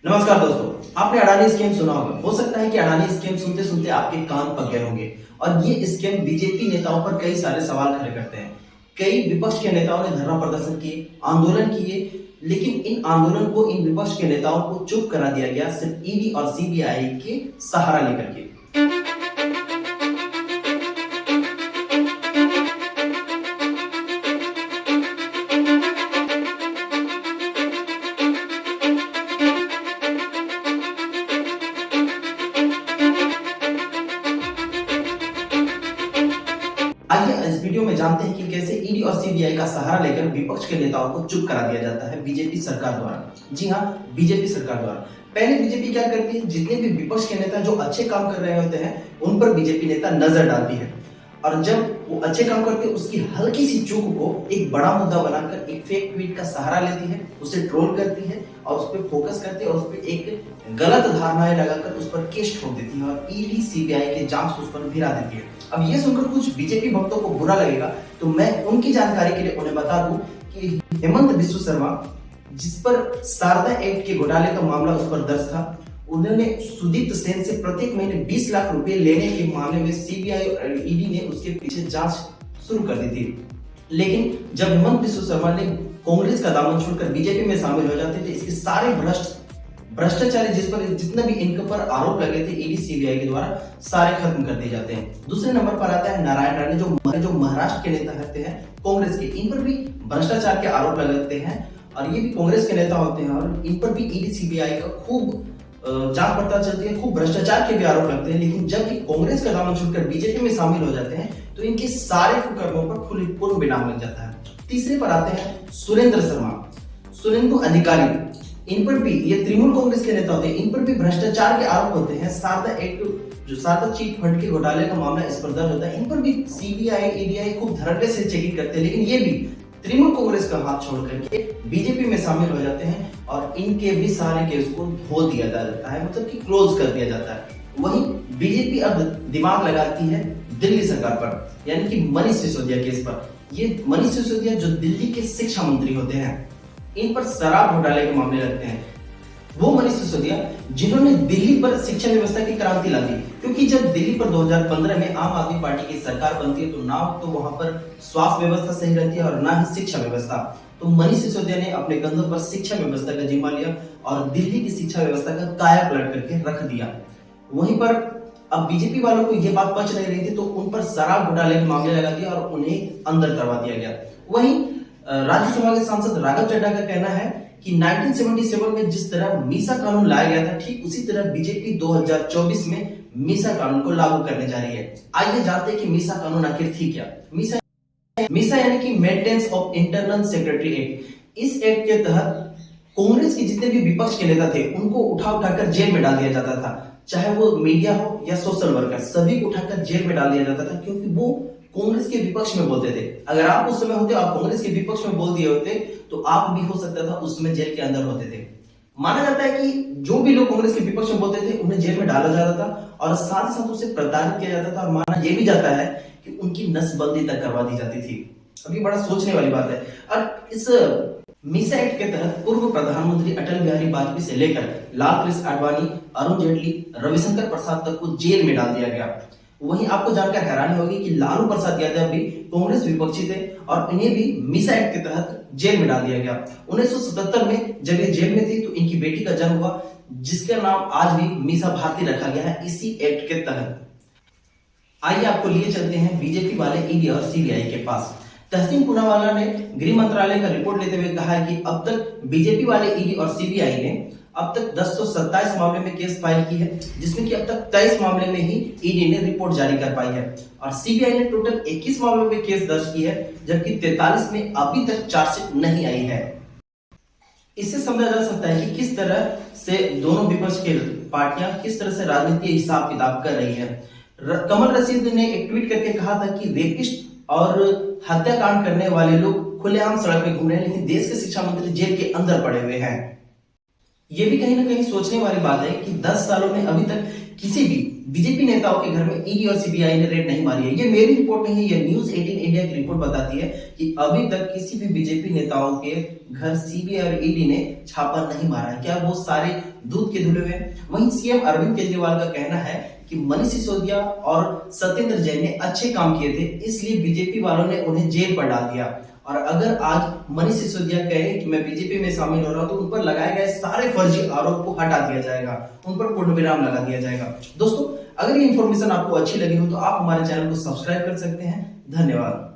नमस्कार दोस्तों, आपने अडानी स्कीम सुना होगा। हो सकता है कि अडानी स्कीम सुनते सुनते आपके कान पक गए होंगे। और ये स्कीम बीजेपी नेताओं पर कई सारे सवाल खड़े करते हैं। कई विपक्ष के नेताओं ने धरना प्रदर्शन किए, आंदोलन किए, लेकिन इन आंदोलन को इन विपक्ष के नेताओं को चुप करा दिया गया सिर्फ ईडी और सीबीआई के सहारा लेकर के। आइए इस वीडियो में जानते हैं कि कैसे ईडी और सीबीआई का सहारा लेकर विपक्ष के नेताओं को चुप करा दिया जाता है बीजेपी सरकार द्वारा। जी हाँ, बीजेपी सरकार द्वारा। पहले बीजेपी क्या करती है, जितने भी विपक्ष के नेता जो अच्छे काम कर रहे होते हैं उन पर बीजेपी नेता नजर डालती है, और जब वो अच्छे काम करते हैं उसकी हल्की सी चूक को एक बड़ा मुद्दा बनाकर एक फेक ट्वीट का सहारा लेती है, उसे ट्रोल करती है और उस पर फोकस करती है और उस पर एक गलत धारणाएं लगाकर उस पर केस ठोक देती है और ईडी सीबीआई के जांच उस पर भिड़ा देती है। अब ये सुनकर कुछ बीजेपी भक्तों को बुरा लगेगा, तो मैं उनकी जानकारी के लिए उन्हें बता दूं कि हेमंत बिस्व शर्मा, जिस पर शारदा एक्ट के घोटाले का मामला उस पर दर्ज था, उन्होंने सुदीप्त सेन से प्रत्येक महीने 20 लाख रुपए लेने के मामले में सीबीआई और ईडी ने उसके पीछे जांच शुरू कर दी थी। लेकिन जब हेमंत बिस्व शर्मा ने कांग्रेस का दामन छोड़कर बीजेपी में शामिल हो जाते थे, इसके सारे भ्रष्टाचारी जिस पर जितने भी इनके पर आरोप लगे थे ईडी सीबीआई के द्वारा, सारे खत्म कर दिए जाते हैं। दूसरे नंबर पर आता है नारायण राणे, जो महाराष्ट्र के नेता रहते हैं कांग्रेस के। इन पर भी भ्रष्टाचार के आरोप लगते हैं और ये भी कांग्रेस के नेता होते हैं और इन पर भी ईडी सीबीआई का खूब जांच पड़ताल चलती है, खूब भ्रष्टाचार के भी आरोप लगते हैं। लेकिन जब ये कांग्रेस का दामन छोड़कर बीजेपी में शामिल हो जाते हैं तो इनके सारे कुकर्मों पर पूर्ण विराम लग जाता है। तीसरे पर आते हैं सुरेंद्र शर्मा, सुरेंदु अधिकारी। इन पर भी, ये तृणमूल कांग्रेस के नेता होते हैं, इन पर भी भ्रष्टाचार के आरोप होते हैं। शारदा एक्ट, जो शारदा चिट फंड के घोटाले का मामला इस पर दर्ज होता है, इन पर भी सीबीआई ईडी खूब धड़ल्ले से चेकिंग करते हैं। लेकिन ये भी तृणमूल कांग्रेस का हाथ छोड़ करके बीजेपी में शामिल हो जाते हैं और इनके भी सारे केस को धो दिया जाता है, मतलब कि क्लोज कर दिया जाता है। वहीं बीजेपी अब दिमाग लगाती है दिल्ली सरकार पर, यानी कि मनीष सिसोदिया केस पर। ये मनीष सिसोदिया जो दिल्ली के शिक्षा मंत्री होते हैं, इन पर शराब घोटाले के मामले लगते हैं। वो मनीष सिसोदिया जिन्होंने दिल्ली पर शिक्षा व्यवस्था की क्रांति ला दी, क्योंकि जब दिल्ली पर 2015 में आम आदमी पार्टी की सरकार बनती है तो ना तो वहां पर स्वास्थ्य व्यवस्था सही रहती है और ना ही शिक्षा व्यवस्था। तो मनीष सिसोदिया ने अपने कंधों पर शिक्षा व्यवस्था का जिम्मा लिया और दिल्ली की शिक्षा व्यवस्था का काया पलट करके रख दिया। वहीं पर अब बीजेपी वालों को यह बात पच नहीं रही थी तो उन पर शराब घोटाले के मामले लगा दिया और उन्हें अंदर करवा दिया गया। वहीं राज्यसभा के सांसद राघव चड्ढा का कहना है कि 1977 में जिस तरह मीसा कानून लाया गया था, ठीक उसी तरह बीजेपी 2024 में मीसा कानून को लागू करने जा रही है। आइए जानते हैं कि मीसा कानून आखिर थी क्या। मीसा यानी कि maintenance of internal secretary act. इस एक्ट के तहत कांग्रेस के जितने भी विपक्ष के नेता थे उनको उठाकर जेल में डाल दिया जाता था, चाहे वो मीडिया हो या सोशल वर्कर, सभी को उठाकर जेल में डाल दिया जाता था, क्योंकि वो कांग्रेस के विपक्ष में बोलते थे। अगर आप उस समय होते, आप कांग्रेस के विपक्ष में बोल दिए होते तो आप भी हो सकता था उस समय जेल के अंदर होते थे। माना जाता है कि जो भी लोग कांग्रेस के विपक्ष में बोलते थे उन्हें जेल में डाला जाता था और साथ साथ उसे प्रताड़ित किया जाता था और माना यह भी जाता है कि उनकी नसबंदी तक करवा दी जाती थी। अभी बड़ा सोचने वाली बात है। और इस मीसा एक्ट के तहत पूर्व प्रधानमंत्री अटल बिहारी वाजपेयी से लेकर लाल कृष्ण आडवाणी, अरुण जेटली, रविशंकर प्रसाद तक को जेल में डाल दिया गया। वहीं आपको जानकर हैरानी होगी कि लालू प्रसाद यादव भी कांग्रेस विपक्षी थे और इन्हें भी मीसा एक्ट के तहत जेल में डाल दिया गया। 1977 में जब ये जेल में थी तो इनकी बेटी का जन्म हुआ, जिसका नाम आज भी मीसा भारती रखा गया है इसी एक्ट के तहत। आइए आपको लिए चलते हैं बीजेपी वाले ईडी और सीबीआई के पास। तहसीन पूनावाला ने गृह मंत्रालय का रिपोर्ट लेते हुए कहा है कि अब तक बीजेपी वाले ईडी और सीबीआई ने अब तक 1027 मामले में केस फाइल की है, जिसमें कि अब तक 23 मामले में ही ईडी ने रिपोर्ट जारी कर पाई है और सीबीआई ने टोटल 21 मामलों में केस दर्ज की है, जबकि 43 में अभी तक चार्जशीट नहीं आई है। इससे समझा जा सकता है कि किस तरह से दोनों विपक्ष की पार्टियां किस तरह से राजनीति हिसाब किताब कर रही है। कमल रशीद ने एक ट्वीट करके कहा था कि रेपिस्ट और हत्याकांड करने वाले लोग खुलेआम सड़क पे घूम रहे हैं, लेकिन देश के शिक्षा मंत्री जेल के अंदर पड़े हुए हैं। ये भी कहीं ना कहीं सोचने वाली बात है कि 10 सालों में अभी तक किसी भी बीजेपी नेताओं के घर में ईडी और सीबीआई ने रेड नहीं मारी है। ये मेरी रिपोर्ट नहीं है, ये न्यूज 18 इंडिया की रिपोर्ट बताती है कि अभी तक किसी भी बीजेपी नेताओं के घर सीबीआई और ईडी ने छापा नहीं मारा है। क्या वो सारे दूध के धुले हुए हैं? वहीं सीएम अरविंद केजरीवाल का कहना है कि मनीष सिसोदिया और सत्येंद्र जैन ने अच्छे काम किए थे, इसलिए बीजेपी वालों ने उन्हें जेल पर डाल दिया। और अगर आज मनीष सिसोदिया कहें कि मैं बीजेपी में शामिल हो रहा हूं, तो उन पर लगाए गए सारे फर्जी आरोप को हटा दिया जाएगा, उन पर पूर्ण विराम लगा दिया जाएगा। दोस्तों, अगर ये इंफॉर्मेशन आपको अच्छी लगी हो तो आप हमारे चैनल को सब्सक्राइब कर सकते हैं। धन्यवाद।